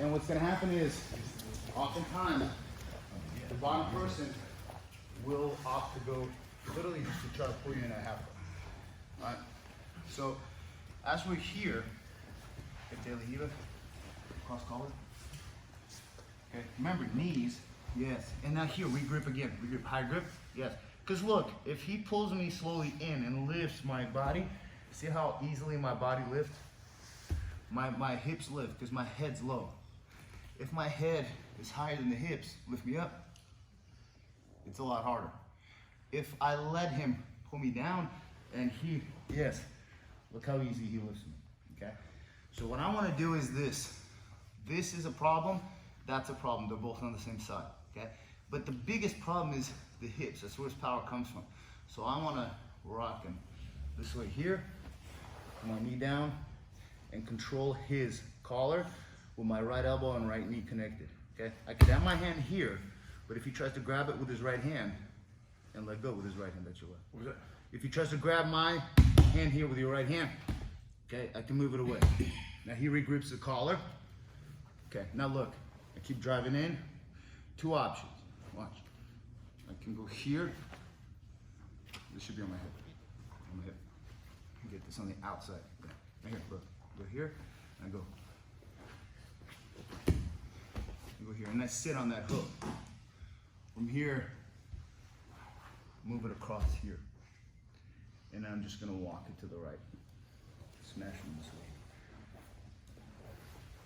And what's gonna happen is, oftentimes, the bottom person will opt to go literally just to try to pull you in a half guard. All right? So, as we're here, if they leave cross collar. Okay, remember knees, yes. And now here, we grip again. We grip, high grip, yes. Because look, if he pulls me slowly in and lifts my body, see how easily my body lifts? My hips lift because my head's low. If my head is higher than the hips, lift me up, it's a lot harder. If I let him pull me down and he, yes, look how easy he lifts me, okay? So what I want to do is this. This is a problem, that's a problem. They're both on the same side, okay? But the biggest problem is the hips. That's where his power comes from. So I want to rock him this way here, put my knee down, and control his collar with my right elbow and right knee connected, okay? I could have my hand here, but if he tries to grab it with his right hand and let go with his right hand, that's your left. What was that? If he tries to grab my hand here with your right hand, okay, I can move it away. Now he regrips the collar. Okay, now look, I keep driving in. Two options, watch. I can go here. This should be on my hip. On my hip. Get this on the outside. Yeah. Right here, look. Go here, and I go. I go here, and I sit on that hook. From here, move it across here. And I'm just gonna walk it to the right. Smash them this way.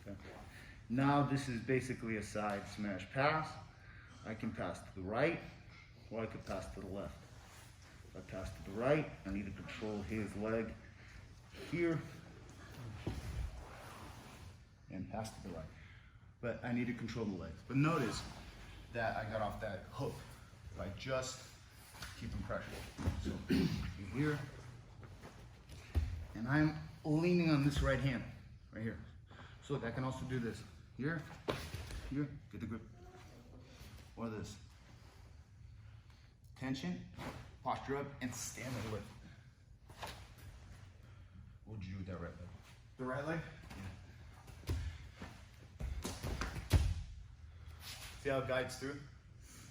Okay. Now this is basically a side smash pass. I can pass to the right, or I could pass to the left. If I pass to the right, I need to control his leg here, and pass to the right. But I need to control the legs. But notice that I got off that hook by just keeping pressure. So you're here, and I'm leaning on this right hand, right here. So look, I can also do this. Here, here, get the grip. Or this. Tension, posture up, and stand and lift. What would you do with that right leg? The right leg? Yeah. See how it guides through?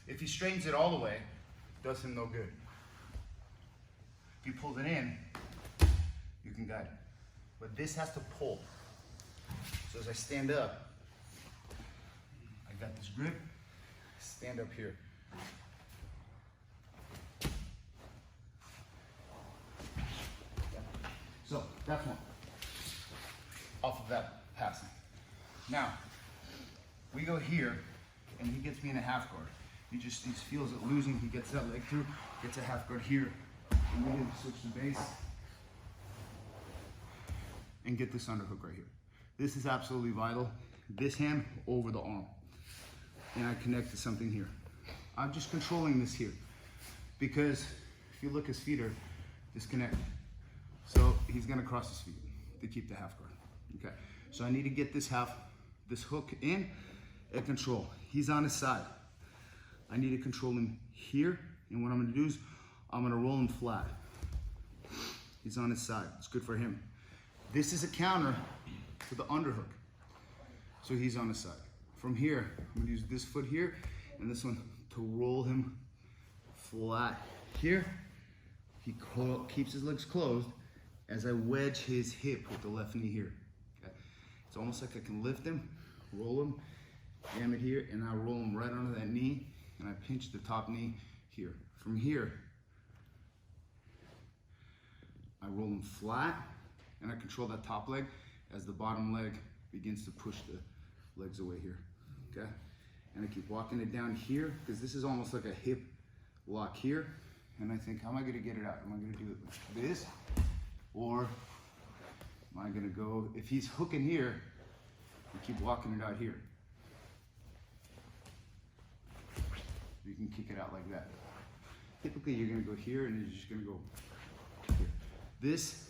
If he straightens it all the way, it does him no good. If he pulls it in, you can guide it. But this has to pull. So as I stand up, I got this grip, stand up here. So that's one. Off of that passing. Now, we go here, and he gets me in a half guard. He feels it losing, he gets that leg through, gets a half guard here. And we need to switch the base and get this underhook right here. This is absolutely vital. This hand over the arm. And I connect to something here. I'm just controlling this here because if you look, his feet are disconnected. So he's gonna cross his feet to keep the half guard. Okay, so I need to get this hook in and control. He's on his side. I need to control him here, and what I'm gonna do is I'm gonna roll him flat. He's on his side, it's good for him. This is a counter to the underhook. So he's on his side. From here, I'm gonna use this foot here and this one to roll him flat. Here, he keeps his legs closed as I wedge his hip with the left knee here. Okay? It's almost like I can lift him, roll him, jam it here, and I roll him right onto that knee, and I pinch the top knee here. From here, I roll him flat, and I control that top leg as the bottom leg begins to push the legs away here, okay? And I keep walking it down here, because this is almost like a hip lock here, and I think, how am I gonna get it out? Am I gonna do it like this? Or am I gonna go, if he's hooking here, I keep walking it out here. You can kick it out like that. Typically you're gonna go here and you're just gonna go here. This,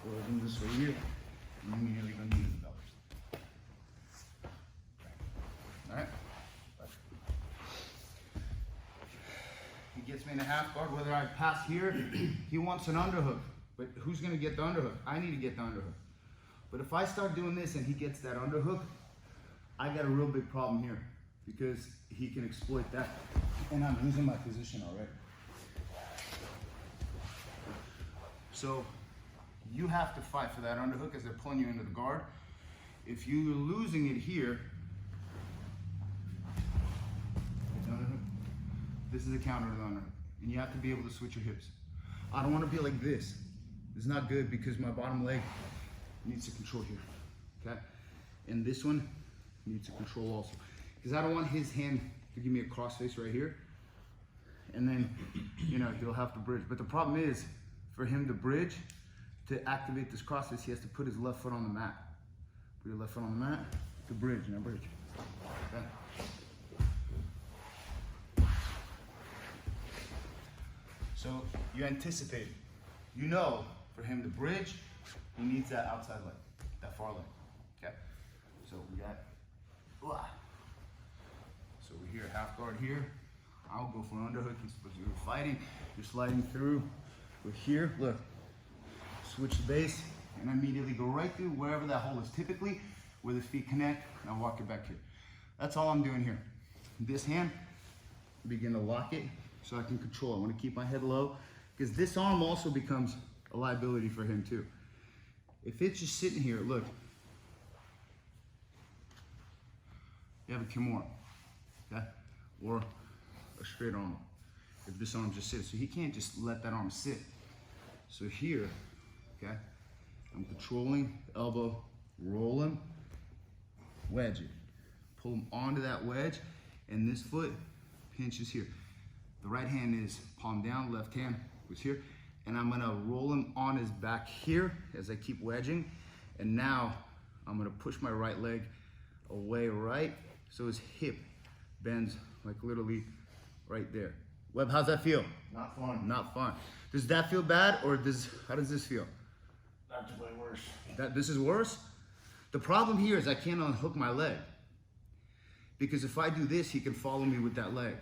or this right here, and immediately gonna use the belt. Alright? He gets me in a half guard, whether I pass here, he wants an underhook. But who's gonna get the underhook? I need to get the underhook. But if I start doing this and he gets that underhook, I got a real big problem here because he can exploit that. And I'm losing my position already. So you have to fight for that underhook as they're pulling you into the guard. If you're losing it here, this is a counter to the underhook. And you have to be able to switch your hips. I don't want to be like this. It's not good because my bottom leg needs to control here, okay? And this one needs to control also. Because I don't want his hand to give me a crossface right here. And then, you know, he'll have to bridge. But the problem is, for him to bridge, to activate this crossface, he has to put his left foot on the mat. Put your left foot on the mat to bridge, now bridge, okay? So you anticipate, you know, for him to bridge, he needs that outside leg, that far leg, okay? So we got, so we're here, half guard here. I'll go for an underhook, you're fighting, you're sliding through. We're here, look, switch the base, and I immediately go right through wherever that hole is typically, where the feet connect, and I walk it back here. That's all I'm doing here. This hand, begin to lock it, so I can control it. I want to keep my head low, because this arm also becomes a liability for him too. If it's just sitting here, look, you have a kimura, okay? Or a straight arm. If this arm just sits, so he can't just let that arm sit. So here, okay, I'm controlling, elbow, roll him, wedge it. Pull him onto that wedge, and this foot pinches here. The right hand is palm down, left hand was here, and I'm gonna roll him on his back here as I keep wedging, and now I'm gonna push my right leg away right, so his hip bends like literally right there. Webb, how's that feel? Not fun. Not fun. Does that feel bad, or how does this feel? That's way worse. This is worse? The problem here is I can't unhook my leg, because if I do this, he can follow me with that leg.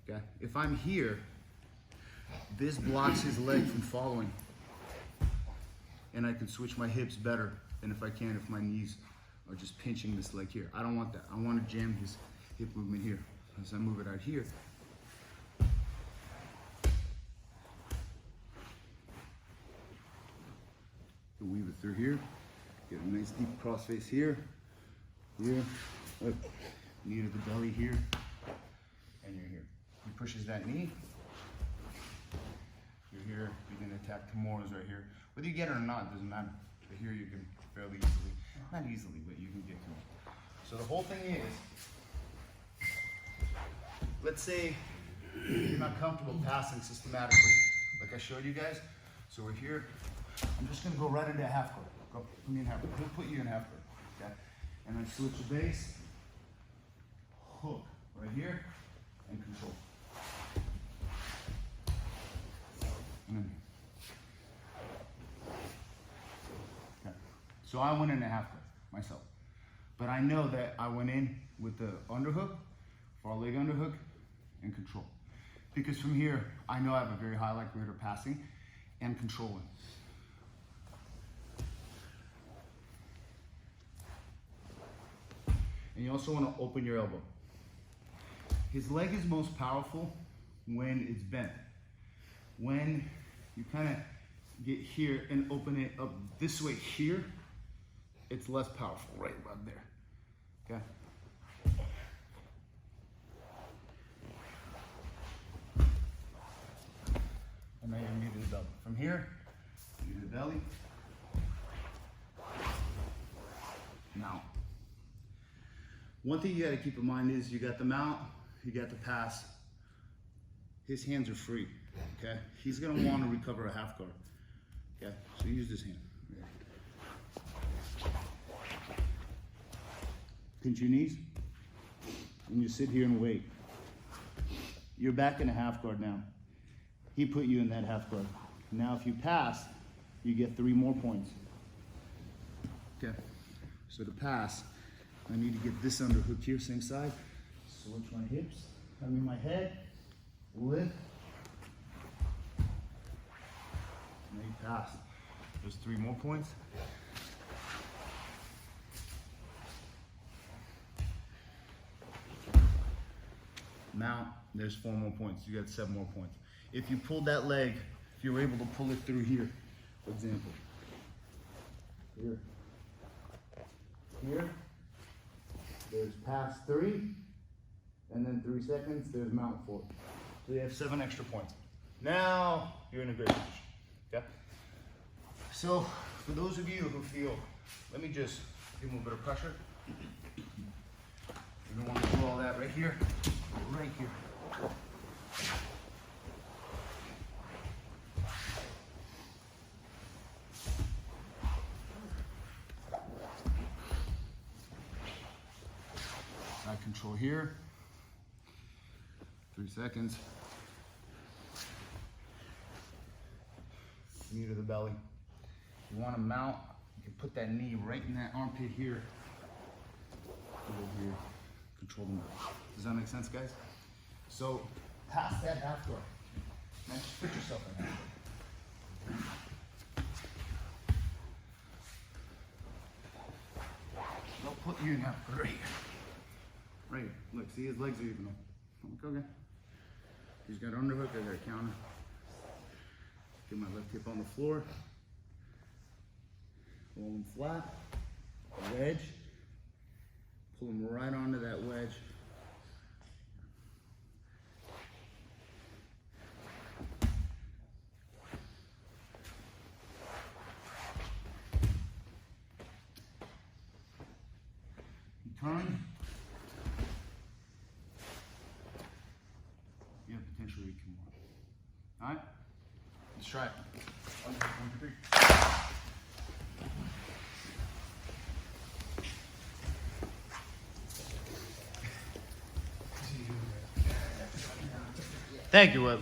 Okay? If I'm here, this blocks his leg from following, and I can switch my hips better than if I can if my knees are just pinching this leg here. I don't want that. I want to jam his hip movement here. As I move it out here, weave it through here, get a nice deep crossface here, up, knee to the belly here, and you're here. He pushes that knee, you're here, you can attack Kimuras right here. Whether you get it or not, doesn't matter. But here you can fairly easily, not easily, but you can get to it. So the whole thing is, let's say you're not comfortable passing systematically, like I showed you guys. So we're here. I'm just gonna go right into a half guard. Go, put me in half guard. He'll put you in half guard, okay? And then switch the base, hook right here, and control. And then okay. So I went in a half guard myself, but I know that I went in with the underhook, far leg underhook, and control. Because from here, I know I have a very high likelihood of passing and controlling. And you also want to open your elbow. His leg is most powerful when it's bent. When you kind of get here and open it up this way here, it's less powerful, right about there, okay? And now you're knee to the belly. From here, knee to the belly. Now, one thing you gotta keep in mind is you got the mount, you got the pass. His hands are free, okay? He's gonna wanna recover a half guard, okay? So use this hand. Pinch your knees, and you sit here and wait. You're back in a half guard now. He put you in that half guard. Now if you pass, you get 3 more points. Okay, so to pass, I need to get this underhook here, same side. Switch my hips, I mean my head, lift. Now you pass. There's 3 more points. mount, there's 4 more points. You got 7 more points. If you pulled that leg, if you were able to pull it through here, for example, here, there's pass 3, and then 3 seconds, there's mount 4. So you have 7 extra points. Now you're in a great position. Okay? So for those of you who feel, let me just give them a bit of pressure. You don't want to do all that right here, right here. Side control here. 3 seconds. Knee to the belly. You want to mount, you can put that knee right in that armpit here. Over here. Control the movement. Does that make sense, guys? So, pass that half guard. Now just put yourself in half guard. They'll put you in half guard right here. Right here. Look, see his legs are even up. Okay. He's got an underhook, I got a counter. Get my left hip on the floor. Roll him flat. Wedge. Pull him right onto that wedge. You turn. Yeah, potentially we can work. All right? Let's try it. 1, 2, 3. Thank you, Webb.